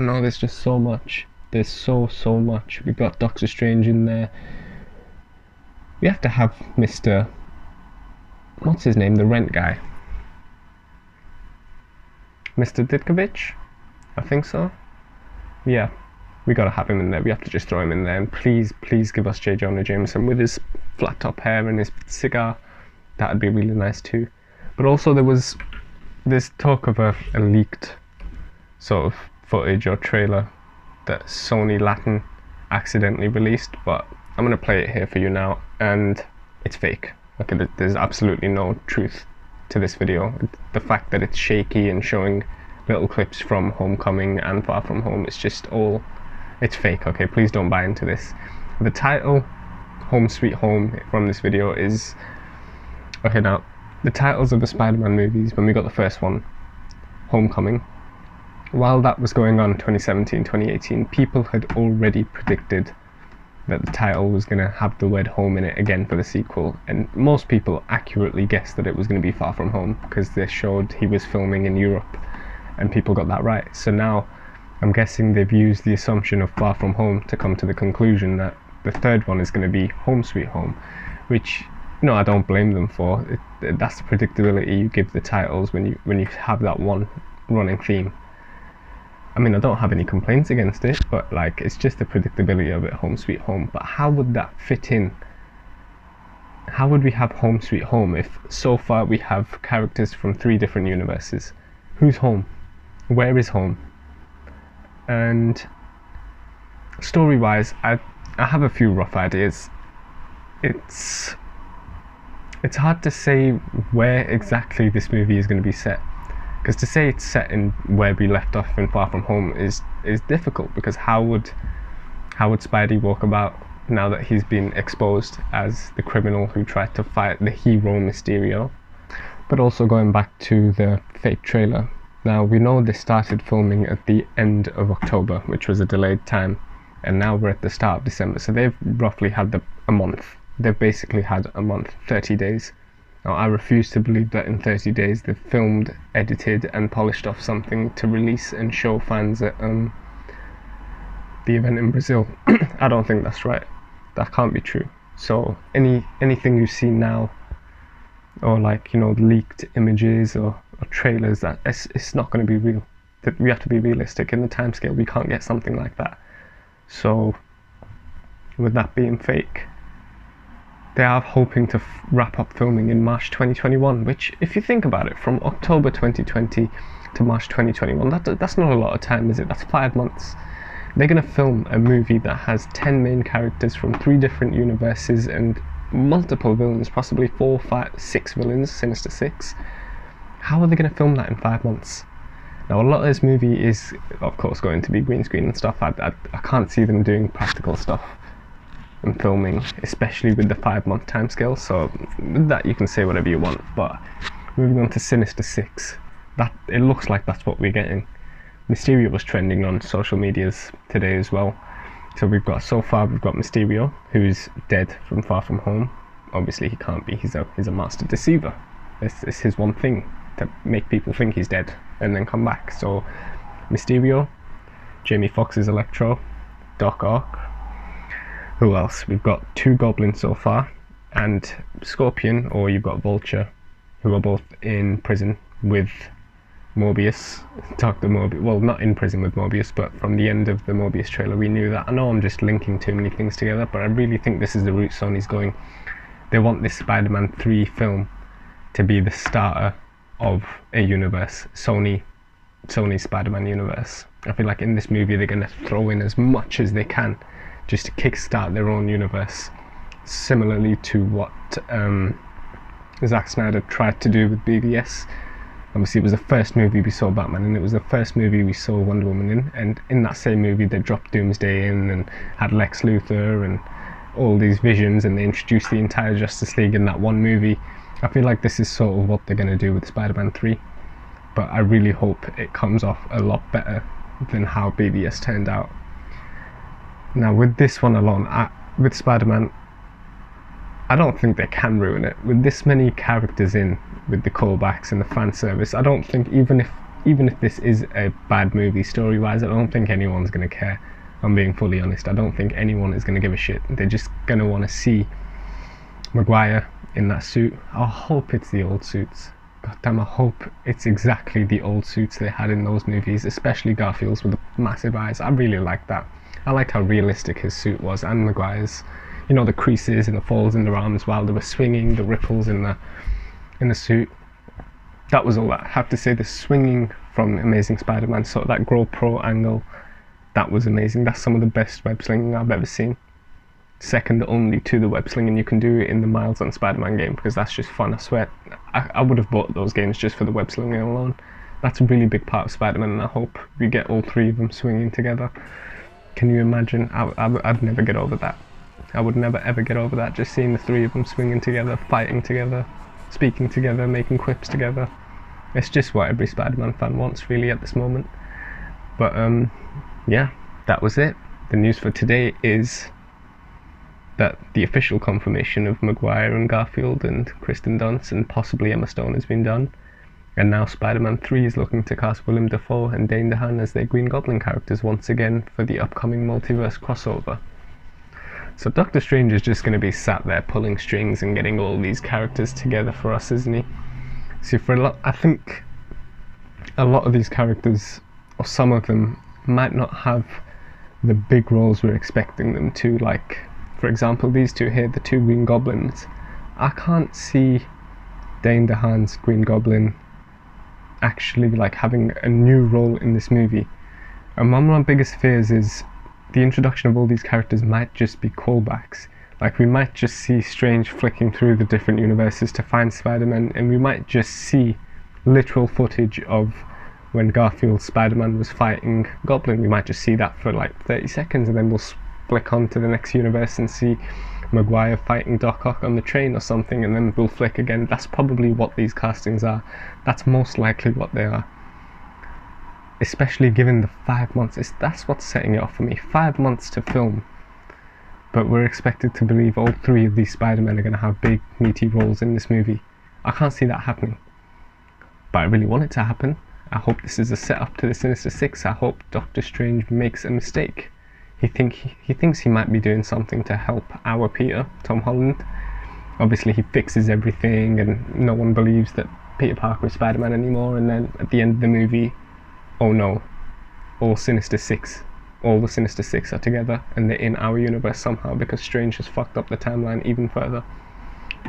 no, there's just so much. There's so much. We've got Doctor Strange in there. We have to have Mr. What's his name? The Rent guy. Mr. Ditkovich? I think so. Yeah, we gotta have him in there. We have to just throw him in there. And please give us J. Jonah Jameson with his flat top hair and his cigar. That'd be really nice too. But also there was this talk of a leaked sort of footage or trailer that Sony Latin accidentally released, but I'm gonna play it here for you now, and it's fake. Okay, there's absolutely no truth to this video. The fact that it's shaky and showing little clips from Homecoming and Far From Home, it's just all, it's fake. Okay, please don't buy into this. The title, Home Sweet Home, from this video is, okay, now the titles of the Spider-Man movies, when we got the first one, Homecoming, while that was going on in 2017, 2018, people had already predicted that the title was going to have the word home in it again for the sequel, and most people accurately guessed that it was going to be Far From Home because they showed he was filming in Europe, and people got that right. So now I'm guessing they've used the assumption of Far From Home to come to the conclusion that the third one is going to be Home Sweet Home, which, you know, I don't blame them for. That's the predictability you give the titles when you have that one running theme. I mean, I don't have any complaints against it, but like, it's just the predictability of it, Home Sweet Home. But how would that fit in? How would we have Home Sweet Home if so far we have characters from 3 different universes? Who's home? Where is home? And story-wise, I have a few rough ideas. It's hard to say where exactly this movie is going to be set. Because to say it's set in where we left off in Far From Home is difficult, because how would Spidey walk about now that he's been exposed as the criminal who tried to fight the hero Mysterio? But also going back to the fake trailer, now we know they started filming at the end of October, which was a delayed time, and now we're at the start of December, so they've roughly had a month. They've basically had a month, 30 days. Now, I refuse to believe that in 30 days they've filmed, edited and polished off something to release and show fans at the event in Brazil. I don't think that's right. That can't be true. So anything you see now, or like, you know, leaked images or trailers, that it's not going to be real. We have to be realistic in the timescale. We can't get something like that. So with that being fake, they are hoping to wrap up filming in March 2021, which, if you think about it, from October 2020 to March 2021, that's not a lot of time, is it? That's 5 months. They're going to film a movie that has 10 main characters from 3 different universes and multiple villains, possibly 4, 5, 6 villains, Sinister Six. How are they going to film that in 5 months? Now, a lot of this movie is, of course, going to be green screen and stuff. I can't see them doing practical stuff and filming, especially with the 5-month timescale. So with that, you can say whatever you want. But moving on to Sinister Six, that it looks like that's what we're getting. Mysterio was trending on social medias today as well. So we've got Mysterio, who's dead from Far From Home. Obviously he can't be. He's a master deceiver. It's his one thing, to make people think he's dead and then come back. So Mysterio, Jamie Foxx's Electro, Doc Ock. Who else? We've got 2 goblins so far, and Scorpion, or you've got Vulture, who are both in prison with Morbius. Dr. Morbius, well, not in prison with Morbius, but from the end of the Morbius trailer we knew that. I know I'm just linking too many things together, but I really think this is the route Sony's going. They want this Spider-Man 3 film to be the starter of a universe, Sony's Spider-Man universe. I feel like in this movie they're going to throw in as much as they can just to kickstart their own universe, similarly to what Zack Snyder tried to do with BVS. Obviously it was the first movie we saw Batman in, it was the first movie we saw Wonder Woman in, and in that same movie they dropped Doomsday in and had Lex Luthor and all these visions, and they introduced the entire Justice League in that one movie. I feel like this is sort of what they're going to do with Spider-Man 3, but I really hope it comes off a lot better than how BVS turned out. Now with this one alone, with Spider-Man, I don't think they can ruin it. With this many characters in, with the callbacks and the fan service, I don't think, even if even if this is a bad movie story-wise, I don't think anyone's going to care. I'm being fully honest. I don't think anyone is going to give a shit. They're just going to want to see Maguire in that suit. I hope it's the old suits. God damn, I hope it's exactly the old suits they had in those movies, especially Garfield's with the massive eyes. I really liked that. I liked how realistic his suit was, and Maguire's. You know, the creases and the folds in their arms while they were swinging, the ripples in the suit. That was all that. I have to say, the swinging from Amazing Spider-Man, sort of that GoPro angle, that was amazing. That's some of the best web slinging I've ever seen. Second only to the web slinging you can do in the Miles on Spider-Man game, because that's just fun. I swear, I would have bought those games just for the web slinging alone. That's a really big part of Spider-Man, and I hope we get all three of them swinging together. Can you imagine? I'd never get over that. I would never ever get over that, just seeing the three of them swinging together, fighting together, speaking together, making quips together. It's just what every Spider-Man fan wants, really, at this moment. But yeah, that was it. The news for today is that the official confirmation of Maguire and Garfield and Kristen Dunst and possibly Emma Stone has been done. And now Spider-Man 3 is looking to cast Willem Dafoe and Dane DeHaan as their Green Goblin characters once again for the upcoming multiverse crossover. So Doctor Strange is just going to be sat there pulling strings and getting all these characters together for us, isn't he? See, I think a lot of these characters, or some of them, might not have the big roles we're expecting them to. Like, for example, these two here, the two Green Goblins. I can't see Dane DeHaan's Green Goblin actually like having a new role in this movie. And one of my biggest fears is the introduction of all these characters might just be callbacks. Like, we might just see Strange flicking through the different universes to find Spider-Man, and we might just see literal footage of when Garfield's Spider-Man was fighting Goblin. We might just see that for like 30 seconds, and then we'll flick on to the next universe and see Maguire fighting Doc Ock on the train or something, and then we'll flick again. That's probably what these castings are. That's most likely what they are. Especially given the 5 months. That's what's setting it off for me. 5 months to film. But we're expected to believe all three of these Spider-Men are going to have big, meaty roles in this movie. I can't see that happening. But I really want it to happen. I hope this is a setup to the Sinister Six. I hope Doctor Strange makes a mistake. He thinks he might be doing something to help our Peter, Tom Holland. Obviously he fixes everything and no one believes that Peter Parker is Spider-Man anymore, and then at the end of the movie, oh no, all the Sinister Six are together and they're in our universe somehow because Strange has fucked up the timeline even further.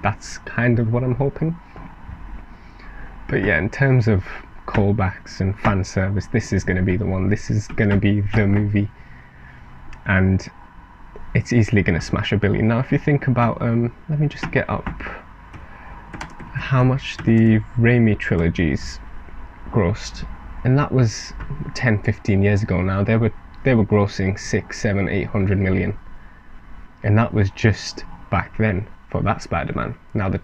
That's kind of what I'm hoping. But yeah, in terms of callbacks and fan service, this is going to be the one. This is going to be the movie, and it's easily going to smash $1 billion. Now if you think about, let me just get up how much the Raimi trilogies grossed, and that was 10-15 years ago now. They were grossing 6, 7, 800 million, and that was just back then for that Spider-Man. Now the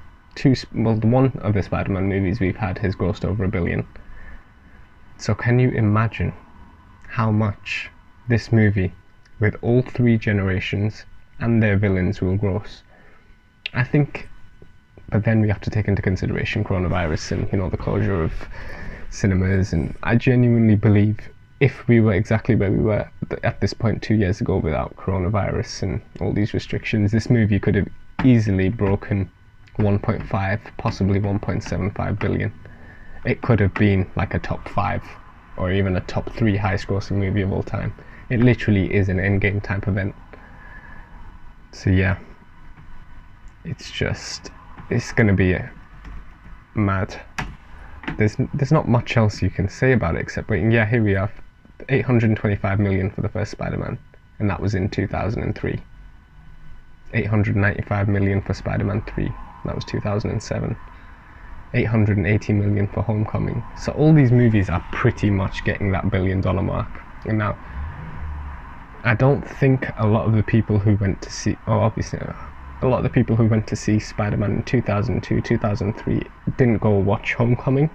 one of the Spider-Man movies we've had has grossed over $1 billion. So can you imagine how much this movie, with all three generations and their villains, will gross? I think, but then we have to take into consideration coronavirus and, the closure of cinemas, and I genuinely believe if we were exactly where we were at this point 2 years ago without coronavirus and all these restrictions, this movie could have easily broken 1.5, possibly 1.75 billion. It could have been like a top 5 or even a top 3 highest grossing movie of all time. It literally is an Endgame type event. So yeah, it's going to be mad. There's not much else you can say about it except, yeah, here we are, 825 million for the first Spider-Man, and that was in 2003. 895 million for Spider-Man 3, that was 2007. 880 million for Homecoming. So all these movies are pretty much getting that $1 billion mark. And now, I don't think a lot of the people who went to see, obviously a lot of the people who went to see Spider-Man in 2002, 2003 didn't go watch Homecoming,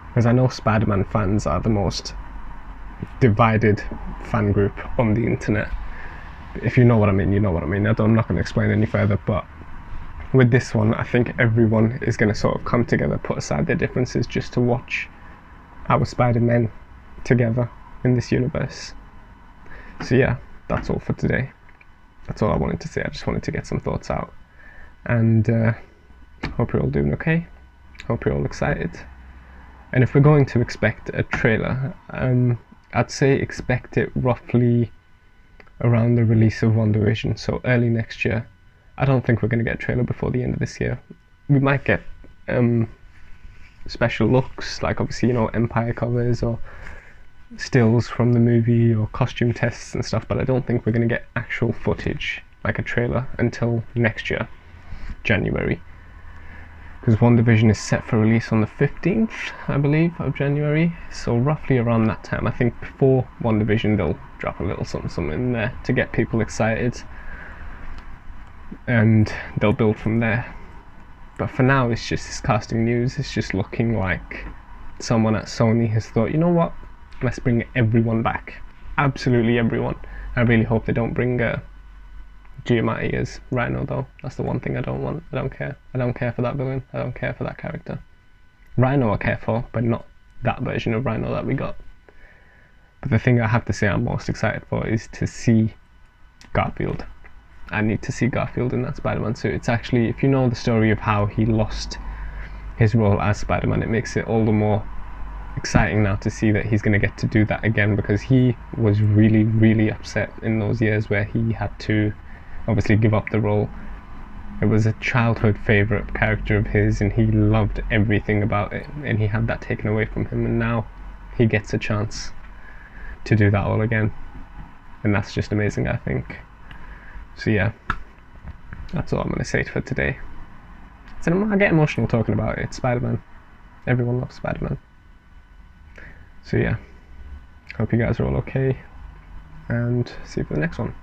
because I know Spider-Man fans are the most divided fan group on the internet. If you know what I mean, you know what I mean. I'm not going to explain any further, but with this one, I think everyone is going to sort of come together, put aside their differences just to watch our Spider-Men together in this universe. So yeah, that's all for today. That's all I wanted to say. I just wanted to get some thoughts out, and hope you're all doing okay. Hope you're all excited. And if we're going to expect a trailer, I'd say expect it roughly around the release of WandaVision, so early next year. I don't think we're going to get a trailer before the end of this year. We might get special looks, like obviously, you know, Empire covers or stills from the movie or costume tests and stuff, but I don't think we're going to get actual footage, like a trailer, until next year, January. Because WandaVision is set for release on the 15th, I believe, of January, so roughly around that time. I think before WandaVision they'll drop a little something in there to get people excited, and they'll build from there. But for now, it's just this casting news. It's just looking like someone at Sony has thought, you know what, let's bring everyone back. Absolutely everyone. I really hope they don't bring Giamatti as Rhino, though. That's the one thing I don't want. I don't care. I don't care for that villain. I don't care for that character. Rhino I care for, but not that version of Rhino that we got. But the thing I have to say I'm most excited for is to see Garfield. I need to see Garfield in that Spider-Man suit. It's actually, if you know the story of how he lost his role as Spider-Man, it makes it all the more exciting now to see that he's going to get to do that again, because he was really, really upset in those years where he had to obviously give up the role. It was a childhood favourite character of his, and he loved everything about it, and he had that taken away from him, and now he gets a chance to do that all again, and that's just amazing, I think. So yeah, that's all I'm going to say for today. So I get emotional talking about it. It's Spider-Man. Everyone loves Spider-Man. So yeah, hope you guys are all okay, and see you for the next one.